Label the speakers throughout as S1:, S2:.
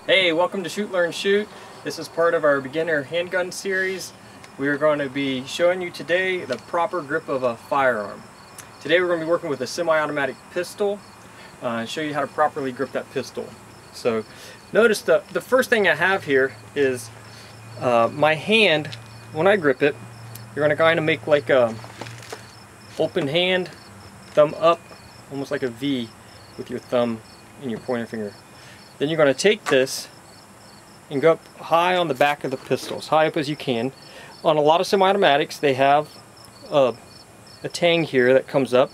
S1: Hey, welcome to Shoot, Learn, Shoot. This is part of our beginner handgun series. We are going to be showing you today the proper grip of a firearm. Today we're going to be working with a semi-automatic pistol and show you how to properly grip that pistol. So notice the first thing I have here is my hand. When I grip it, you're going to kind of make like a open hand, thumb up, almost like a V with your thumb and your pointer finger. Then you're going to take this and go up high on the back of the pistol, as high up as you can. On a lot of semi-automatics, they have a tang here that comes up,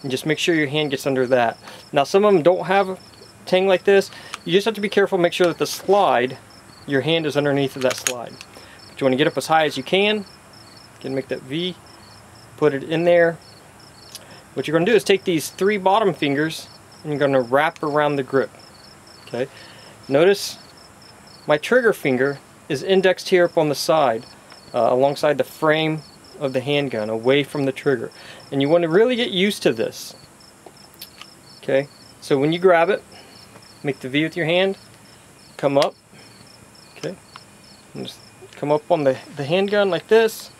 S1: and just make sure your hand gets under that. Now some of them don't have a tang like this. You just have to be careful, make sure that the slide, your hand is underneath of that slide. But you want to get up as high as you can. You can make that V, put it in there. What you're going to do is take these three bottom fingers and you're going to wrap around the grip. Okay. Notice my trigger finger is indexed here up on the side alongside the frame of the handgun, away from the trigger, and you want to really get used to this. Okay, so when you grab it, make the V with your hand, come up, okay, and just come up on the handgun like this,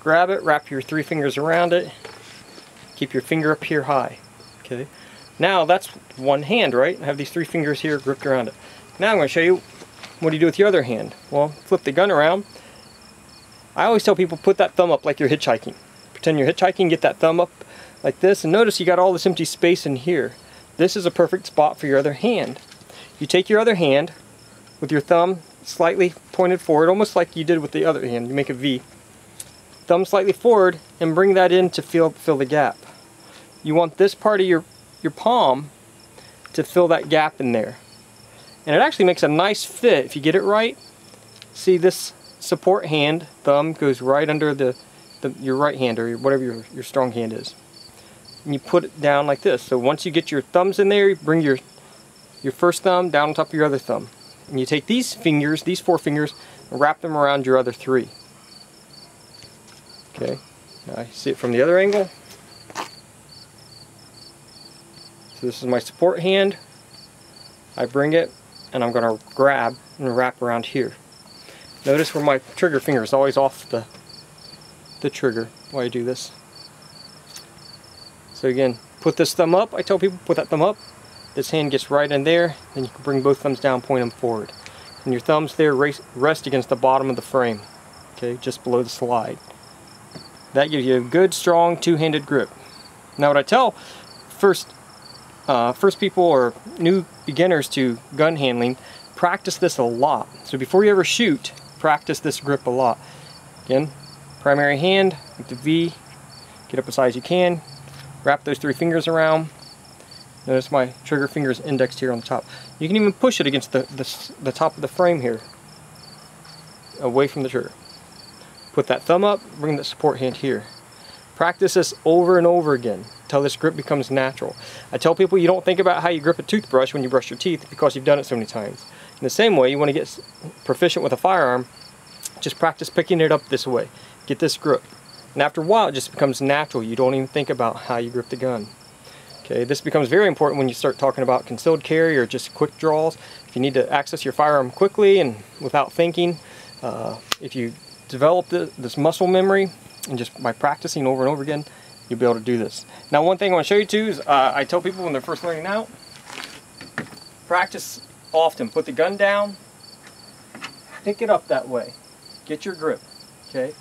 S1: grab it, wrap your three fingers around it, keep your finger up here high. Okay, now that's one hand, right? I have these three fingers here gripped around it. Now I'm going to show you what do you do with your other hand. Well, flip the gun around. I always tell people, put that thumb up like you're hitchhiking. Pretend you're hitchhiking, get that thumb up like this, and notice you got all this empty space in here. This is a perfect spot for your other hand. You take your other hand with your thumb slightly pointed forward, almost like you did with the other hand. You make a V. Thumb slightly forward and bring that in to fill the gap. You want this part of your palm to fill that gap in there. And it actually makes a nice fit if you get it right. See, this support hand, thumb, goes right under your right hand, or whatever your strong hand is. And you put it down like this. So once you get your thumbs in there, you bring your first thumb down on top of your other thumb. And you take these fingers, these four fingers, and wrap them around your other three. Okay, now you see it from the other angle. So this is my support hand. I bring it and I'm going to grab and wrap around here. Notice where my trigger finger is always off the trigger while I do this. So again, put this thumb up. I tell people, put that thumb up. This hand gets right in there. Then you can bring both thumbs down, point them forward. And your thumbs there rest against the bottom of the frame. Okay, just below the slide. That gives you a good, strong, two-handed grip. Now what I tell first people or new beginners to gun handling, practice this a lot. So before you ever shoot, practice this grip a lot. Again, primary hand, make the V, get up as high as you can, wrap those three fingers around. Notice my trigger finger is indexed here on the top. You can even push it against the top of the frame here, away from the trigger. Put that thumb up, bring the support hand here. Practice this over and over again until this grip becomes natural. I tell people, you don't think about how you grip a toothbrush when you brush your teeth because you've done it so many times. In the same way, you want to get proficient with a firearm, just practice picking it up this way. Get this grip. And after a while, it just becomes natural. You don't even think about how you grip the gun. Okay, this becomes very important when you start talking about concealed carry or just quick draws. If you need to access your firearm quickly and without thinking, if you develop this muscle memory, and just by practicing over and over again, you'll be able to do this. Now one thing I want to show you too is I tell people when they're first learning out, practice often. Put the gun down, pick it up that way, get your grip, okay?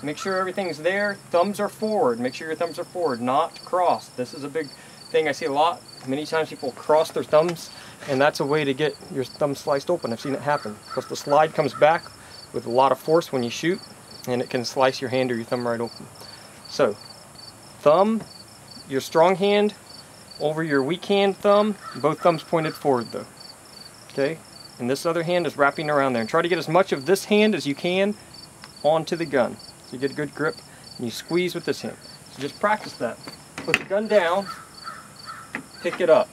S1: Make sure everything's there, thumbs are forward, make sure your thumbs are forward, not crossed. This is a big thing I see a lot. Many times people cross their thumbs, and that's a way to get your thumb sliced open. I've seen it happen because the slide comes back with a lot of force when you shoot, and it can slice your hand or your thumb right open. So, thumb, your strong hand over your weak hand thumb, both thumbs pointed forward though. Okay? And this other hand is wrapping around there. And try to get as much of this hand as you can onto the gun. So you get a good grip, and you squeeze with this hand. So just practice that. Put the gun down, pick it up.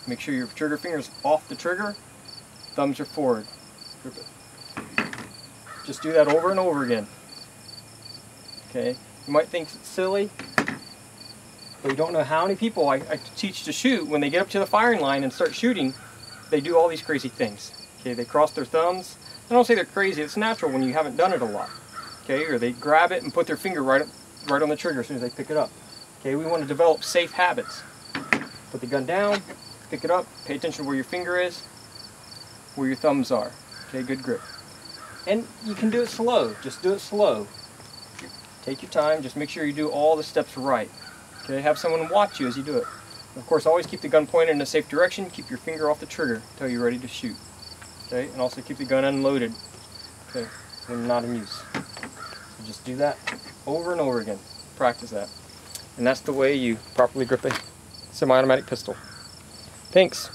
S1: Make sure your trigger finger's off the trigger, thumbs are forward. Grip it. Just do that over and over again. Okay, you might think it's silly, but you don't know how many people I teach to shoot when they get up to the firing line and start shooting. they do all these crazy things. Okay, they cross their thumbs. I don't say they're crazy, it's natural when you haven't done it a lot. Okay, or they grab it and put their finger right on the trigger as soon as they pick it up. Okay, we want to develop safe habits. Put the gun down, pick it up, pay attention to where your finger is, where your thumbs are. Okay, good grip. And you can do it slow, just do it slow. Take your time, just make sure you do all the steps right. Okay, have someone watch you as you do it. Of course, always keep the gun pointed in a safe direction, keep your finger off the trigger until you're ready to shoot. Okay, and also keep the gun unloaded, okay, when not in use. So just do that over and over again. Practice that. And that's the way you properly grip a semi-automatic pistol. Thanks.